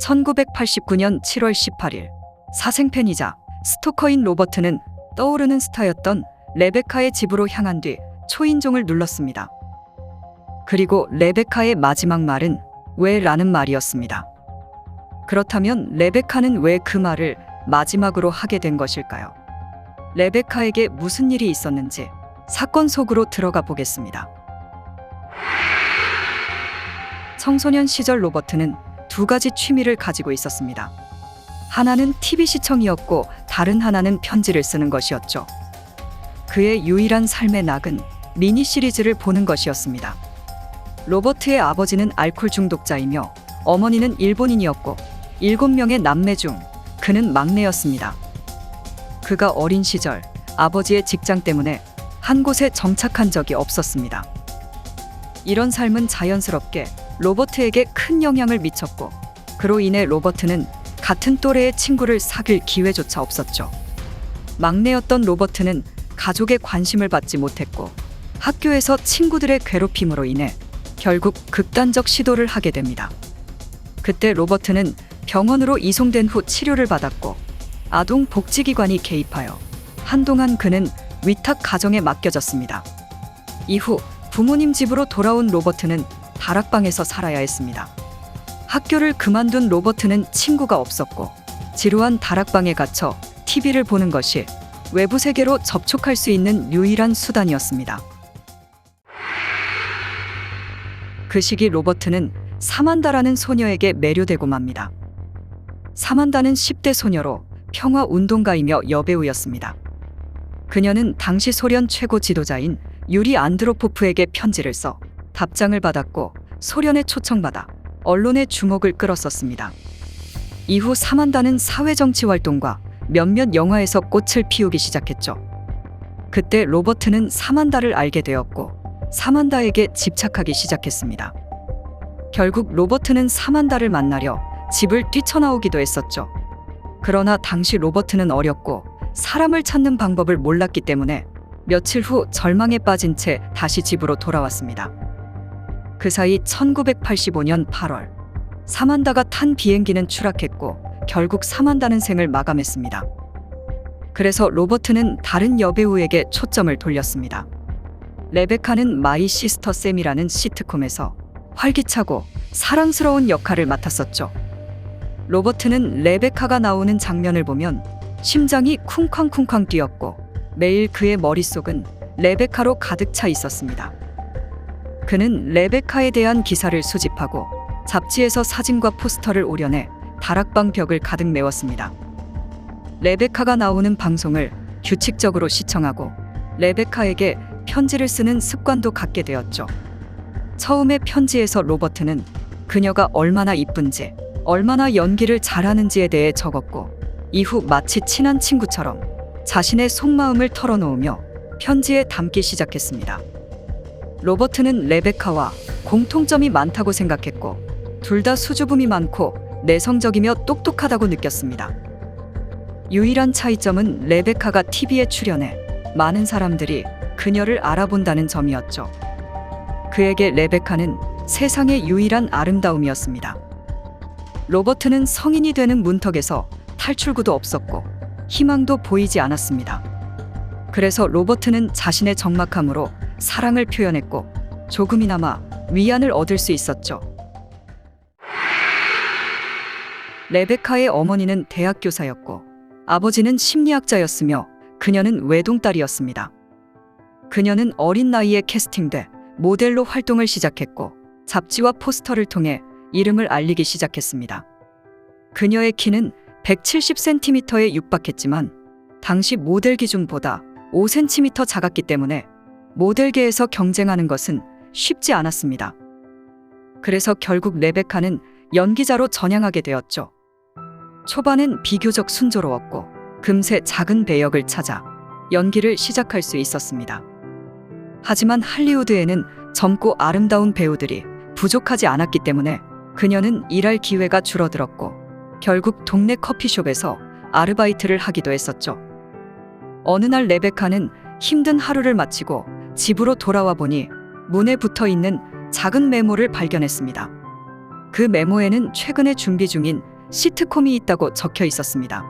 1989년 7월 18일 사생팬이자 스토커인 로버트는 떠오르는 스타였던 레베카의 집으로 향한 뒤 초인종을 눌렀습니다. 그리고 레베카의 마지막 말은 왜? 라는 말이었습니다. 그렇다면 레베카는 왜 그 말을 마지막으로 하게 된 것일까요? 레베카에게 무슨 일이 있었는지 사건 속으로 들어가 보겠습니다. 청소년 시절 로버트는 두 가지 취미를 가지고 있었습니다. 하나는 TV 시청이었고 다른 하나는 편지를 쓰는 것이었죠. 그의 유일한 삶의 낙은 미니 시리즈를 보는 것이었습니다. 로버트의 아버지는 알코올 중독자이며 어머니는 일본인이었고 7명의 남매 중 그는 막내였습니다. 그가 어린 시절 아버지의 직장 때문에 한 곳에 정착한 적이 없었습니다. 이런 삶은 자연스럽게 로버트에게 큰 영향을 미쳤고 그로 인해 로버트는 같은 또래의 친구를 사귈 기회조차 없었죠. 막내였던 로버트는 가족의 관심을 받지 못했고 학교에서 친구들의 괴롭힘으로 인해 결국 극단적 시도를 하게 됩니다. 그때 로버트는 병원으로 이송된 후 치료를 받았고 아동복지기관이 개입하여 한동안 그는 위탁 가정에 맡겨졌습니다. 이후 부모님 집으로 돌아온 로버트는 다락방에서 살아야 했습니다. 학교를 그만둔 로버트는 친구가 없었고 지루한 다락방에 갇혀 TV를 보는 것이 외부 세계로 접촉할 수 있는 유일한 수단이었습니다. 그 시기 로버트는 사만다라는 소녀에게 매료되고 맙니다. 사만다는 10대 소녀로 평화운동가이며 여배우였습니다. 그녀는 당시 소련 최고 지도자인 유리 안드로포프에게 편지를 써 답장을 받았고 소련에 초청받아 언론의 주목을 끌었었습니다. 이후 사만다는 사회정치 활동과 몇몇 영화에서 꽃을 피우기 시작했죠. 그때 로버트는 사만다를 알게 되었고 사만다에게 집착하기 시작했습니다. 결국 로버트는 사만다를 만나려 집을 뛰쳐나오기도 했었죠. 그러나 당시 로버트는 어렸고 사람을 찾는 방법을 몰랐기 때문에 며칠 후 절망에 빠진 채 다시 집으로 돌아왔습니다. 그 사이 1985년 8월 사만다가 탄 비행기는 추락했고 결국 사만다는 생을 마감했습니다. 그래서 로버트는 다른 여배우에게 초점을 돌렸습니다. 레베카는 마이 시스터 샘이라는 시트콤에서 활기차고 사랑스러운 역할을 맡았었죠. 로버트는 레베카가 나오는 장면을 보면 심장이 쿵쾅쿵쾅 뛰었고 매일 그의 머릿속은 레베카로 가득 차 있었습니다. 그는 레베카에 대한 기사를 수집하고 잡지에서 사진과 포스터를 오려내 다락방 벽을 가득 메웠습니다. 레베카가 나오는 방송을 규칙적으로 시청하고 레베카에게 편지를 쓰는 습관도 갖게 되었죠. 처음에 편지에서 로버트는 그녀가 얼마나 이쁜지, 얼마나 연기를 잘하는지에 대해 적었고 이후 마치 친한 친구처럼 자신의 속마음을 털어놓으며 편지에 담기 시작했습니다. 로버트는 레베카와 공통점이 많다고 생각했고 둘 다 수줍음이 많고 내성적이며 똑똑하다고 느꼈습니다. 유일한 차이점은 레베카가 TV에 출연해 많은 사람들이 그녀를 알아본다는 점이었죠. 그에게 레베카는 세상의 유일한 아름다움이었습니다. 로버트는 성인이 되는 문턱에서 탈출구도 없었고 희망도 보이지 않았습니다. 그래서 로버트는 자신의 적막함으로 사랑을 표현했고 조금이나마 위안을 얻을 수 있었죠. 레베카의 어머니는 대학 교사였고 아버지는 심리학자였으며 그녀는 외동딸이었습니다. 그녀는 어린 나이에 캐스팅돼 모델로 활동을 시작했고 잡지와 포스터를 통해 이름을 알리기 시작했습니다. 그녀의 키는 170cm에 육박했지만 당시 모델 기준보다 5cm 작았기 때문에 모델계에서 경쟁하는 것은 쉽지 않았습니다. 그래서 결국 레베카는 연기자로 전향하게 되었죠. 초반엔 비교적 순조로웠고 금세 작은 배역을 찾아 연기를 시작할 수 있었습니다. 하지만 할리우드에는 젊고 아름다운 배우들이 부족하지 않았기 때문에 그녀는 일할 기회가 줄어들었고 결국 동네 커피숍에서 아르바이트를 하기도 했었죠. 어느 날 레베카는 힘든 하루를 마치고 집으로 돌아와 보니 문에 붙어 있는 작은 메모를 발견했습니다. 그 메모에는 최근에 준비 중인 시트콤이 있다고 적혀 있었습니다.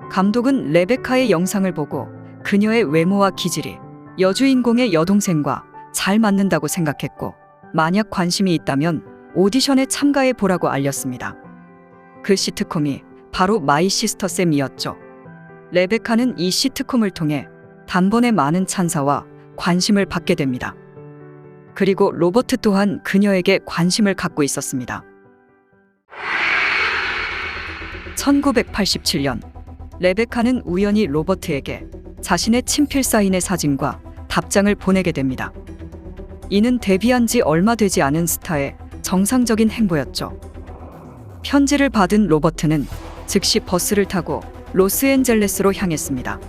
감독은 레베카의 영상을 보고 그녀의 외모와 기질이 여주인공의 여동생과 잘 맞는다고 생각했고, 만약 관심이 있다면 오디션에 참가해 보라고 알렸습니다. 그 시트콤이 바로 마이 시스터 샘이었죠. 레베카는 이 시트콤을 통해 단번에 많은 찬사와 관심을 받게 됩니다. 그리고 로버트 또한 그녀에게 관심을 갖고 있었습니다. 1987년, 레베카는 우연히 로버트에게 자신의 친필 사인의 사진과 답장을 보내게 됩니다. 이는 데뷔한 지 얼마 되지 않은 스타의 정상적인 행보였죠. 편지를 받은 로버트는 즉시 버스를 타고 로스앤젤레스로 향했습니다.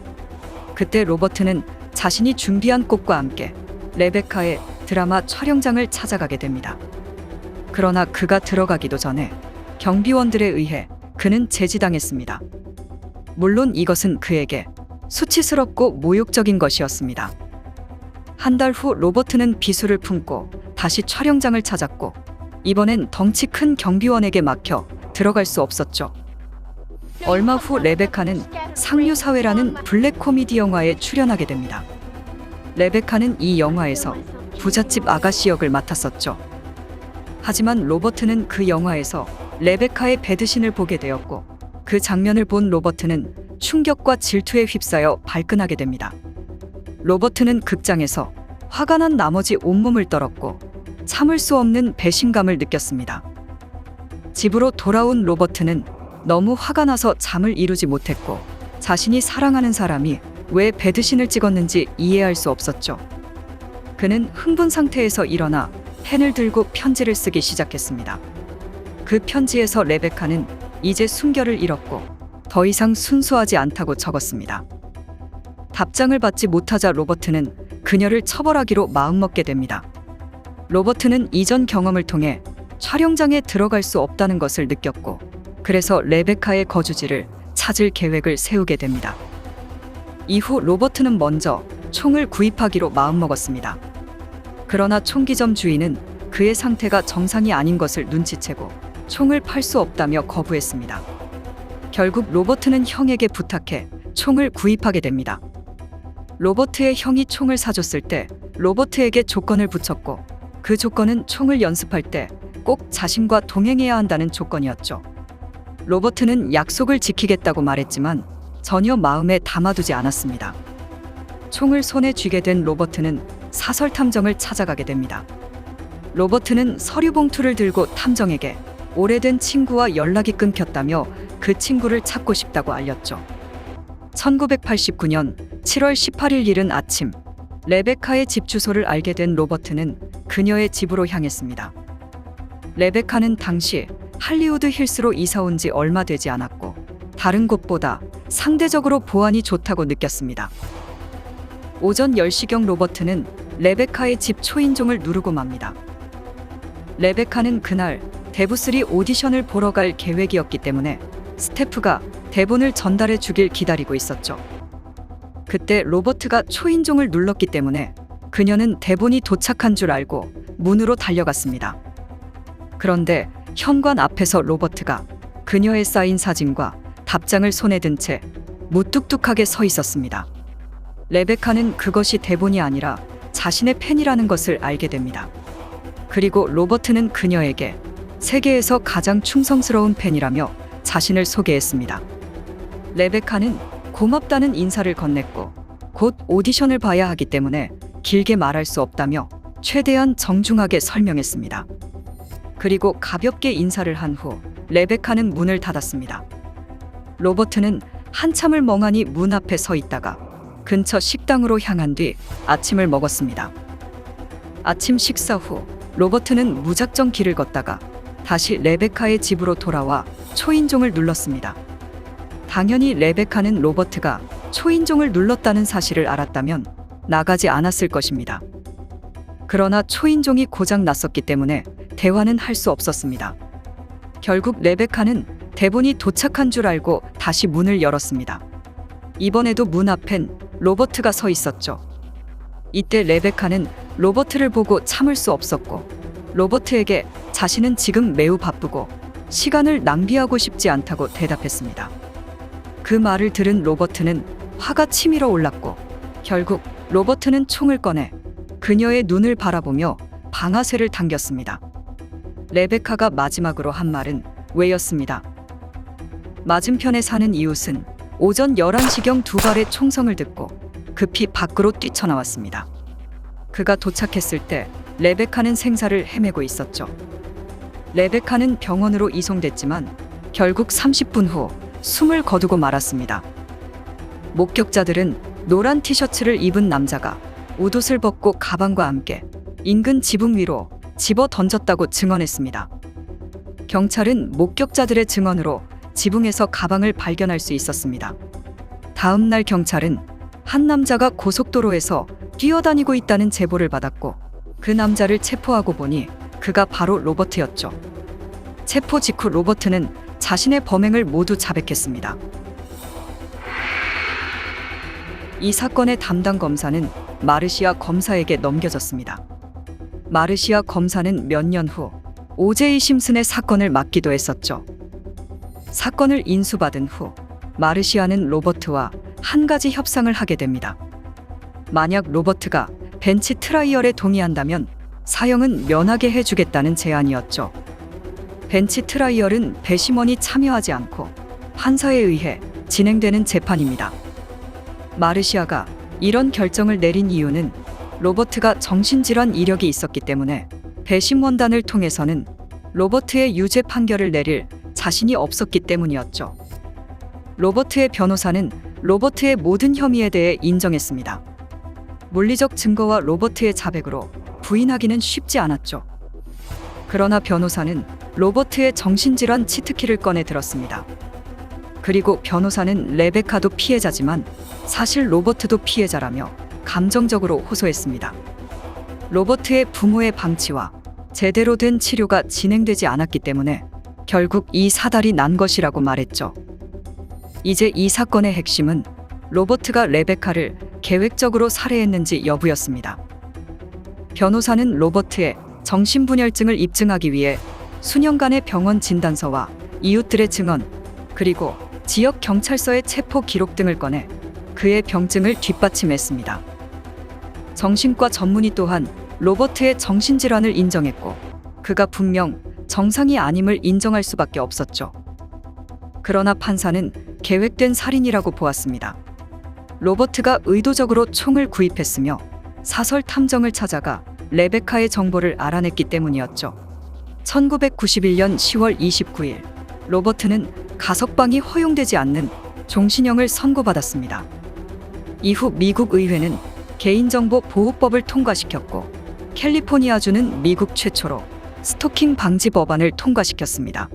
그때 로버트는 자신이 준비한 꽃과 함께 레베카의 드라마 촬영장을 찾아가게 됩니다. 그러나 그가 들어가기도 전에 경비원들에 의해 그는 제지당했습니다. 물론 이것은 그에게 수치스럽고 모욕적인 것이었습니다. 한 달 후 로버트는 비수를 품고 다시 촬영장을 찾았고, 이번엔 덩치 큰 경비원에게 막혀 들어갈 수 없었죠. 얼마 후 레베카는 상류사회라는 블랙 코미디 영화에 출연하게 됩니다. 레베카는 이 영화에서 부잣집 아가씨 역을 맡았었죠. 하지만 로버트는 그 영화에서 레베카의 배드신을 보게 되었고, 그 장면을 본 로버트는 충격과 질투에 휩싸여 발끈하게 됩니다. 로버트는 극장에서 화가 난 나머지 온몸을 떨었고 참을 수 없는 배신감을 느꼈습니다. 집으로 돌아온 로버트는 너무 화가 나서 잠을 이루지 못했고, 자신이 사랑하는 사람이 왜 배드신을 찍었는지 이해할 수 없었죠. 그는 흥분 상태에서 일어나 펜을 들고 편지를 쓰기 시작했습니다. 그 편지에서 레베카는 이제 순결을 잃었고 더 이상 순수하지 않다고 적었습니다. 답장을 받지 못하자 로버트는 그녀를 처벌하기로 마음먹게 됩니다. 로버트는 이전 경험을 통해 촬영장에 들어갈 수 없다는 것을 느꼈고, 그래서 레베카의 거주지를 찾을 계획을 세우게 됩니다. 이후 로버트는 먼저 총을 구입하기로 마음먹었습니다. 그러나 총기점 주인은 그의 상태가 정상이 아닌 것을 눈치채고 총을 팔 수 없다며 거부했습니다. 결국 로버트는 형에게 부탁해 총을 구입하게 됩니다. 로버트의 형이 총을 사줬을 때 로버트에게 조건을 붙였고, 그 조건은 총을 연습할 때 꼭 자신과 동행해야 한다는 조건이었죠. 로버트는 약속을 지키겠다고 말했지만 전혀 마음에 담아두지 않았습니다. 총을 손에 쥐게 된 로버트는 사설 탐정을 찾아가게 됩니다. 로버트는 서류 봉투를 들고 탐정에게 오래된 친구와 연락이 끊겼다며 그 친구를 찾고 싶다고 알렸죠. 1989년 7월 18일 이른 아침, 레베카의 집 주소를 알게 된 로버트는 그녀의 집으로 향했습니다. 레베카는 당시 할리우드 힐스로 이사 온 지 얼마 되지 않았고, 다른 곳보다 상대적으로 보안이 좋다고 느꼈습니다. 오전 10시경 로버트는 레베카의 집 초인종을 누르고 맙니다. 레베카는 그날 데브3 오디션을 보러 갈 계획이었기 때문에 스태프가 대본을 전달해 주길 기다리고 있었죠. 그때 로버트가 초인종을 눌렀기 때문에 그녀는 대본이 도착한 줄 알고 문으로 달려갔습니다. 그런데 현관 앞에서 로버트가 그녀의 사인 사진과 답장을 손에 든 채 무뚝뚝하게 서 있었습니다. 레베카는 그것이 대본이 아니라 자신의 펜이라는 것을 알게 됩니다. 그리고 로버트는 그녀에게 세계에서 가장 충성스러운 펜이라며 자신을 소개했습니다. 레베카는 고맙다는 인사를 건넸고, 곧 오디션을 봐야 하기 때문에 길게 말할 수 없다며 최대한 정중하게 설명했습니다. 그리고 가볍게 인사를 한 후 레베카는 문을 닫았습니다. 로버트는 한참을 멍하니 문 앞에 서 있다가 근처 식당으로 향한 뒤 아침을 먹었습니다. 아침 식사 후 로버트는 무작정 길을 걷다가 다시 레베카의 집으로 돌아와 초인종을 눌렀습니다. 당연히 레베카는 로버트가 초인종을 눌렀다는 사실을 알았다면 나가지 않았을 것입니다. 그러나 초인종이 고장 났었기 때문에 대화는 할 수 없었습니다. 결국 레베카는 대본이 도착한 줄 알고 다시 문을 열었습니다. 이번에도 문 앞엔 로버트가 서 있었죠. 이때 레베카는 로버트를 보고 참을 수 없었고 로버트에게 자신은 지금 매우 바쁘고 시간을 낭비하고 싶지 않다고 대답했습니다. 그 말을 들은 로버트는 화가 치밀어 올랐고 결국 로버트는 총을 꺼내 그녀의 눈을 바라보며 방아쇠를 당겼습니다. 레베카가 마지막으로 한 말은 왜였습니다. 맞은편에 사는 이웃은 오전 11시경 두 발의 총성을 듣고 급히 밖으로 뛰쳐나왔습니다. 그가 도착했을 때 레베카는 생사를 헤매고 있었죠. 레베카는 병원으로 이송됐지만 결국 30분 후 숨을 거두고 말았습니다. 목격자들은 노란 티셔츠를 입은 남자가 옷을 벗고 가방과 함께 인근 지붕 위로 집어 던졌다고 증언했습니다. 경찰은 목격자들의 증언으로 지붕에서 가방을 발견할 수 있었습니다. 다음 날 경찰은 한 남자가 고속도로에서 뛰어다니고 있다는 제보를 받았고 그 남자를 체포하고 보니 그가 바로 로버트였죠. 체포 직후 로버트는 자신의 범행을 모두 자백했습니다. 이 사건의 담당 검사는 마르시아 검사에게 넘겨졌습니다. 마르시아 검사는 몇 년 후 오제이 심슨의 사건을 맡기도 했었죠. 사건을 인수받은 후 마르시아는 로버트와 한 가지 협상을 하게 됩니다. 만약 로버트가 벤치 트라이얼에 동의한다면 사형은 면하게 해주겠다는 제안이었죠. 벤치 트라이얼은 배심원이 참여하지 않고 판사에 의해 진행되는 재판입니다. 마르시아가 이런 결정을 내린 이유는 로버트가 정신질환 이력이 있었기 때문에 배심원단을 통해서는 로버트의 유죄 판결을 내릴 자신이 없었기 때문이었죠. 로버트의 변호사는 로버트의 모든 혐의에 대해 인정했습니다. 물리적 증거와 로버트의 자백으로 부인하기는 쉽지 않았죠. 그러나 변호사는 로버트의 정신질환 치트키를 꺼내 들었습니다. 그리고 변호사는 레베카도 피해자지만 사실 로버트도 피해자라며 감정적으로 호소했습니다. 로버트의 부모의 방치와 제대로 된 치료가 진행되지 않았기 때문에 결국 이 사달이 난 것이라고 말했죠. 이제 이 사건의 핵심은 로버트가 레베카를 계획적으로 살해했는지 여부였습니다. 변호사는 로버트의 정신분열증을 입증하기 위해 수년간의 병원 진단서와 이웃들의 증언, 그리고 지역 경찰서의 체포 기록 등을 꺼내 그의 병증을 뒷받침했습니다. 정신과 전문의 또한 로버트의 정신질환을 인정했고 그가 분명 정상이 아님을 인정할 수밖에 없었죠. 그러나 판사는 계획된 살인이라고 보았습니다. 로버트가 의도적으로 총을 구입했으며 사설 탐정을 찾아가 레베카의 정보를 알아냈기 때문이었죠. 1991년 10월 29일 로버트는 가석방이 허용되지 않는 종신형을 선고받았습니다. 이후 미국 의회는 개인정보 보호법을 통과시켰고 캘리포니아주는 미국 최초로 스토킹 방지 법안을 통과시켰습니다.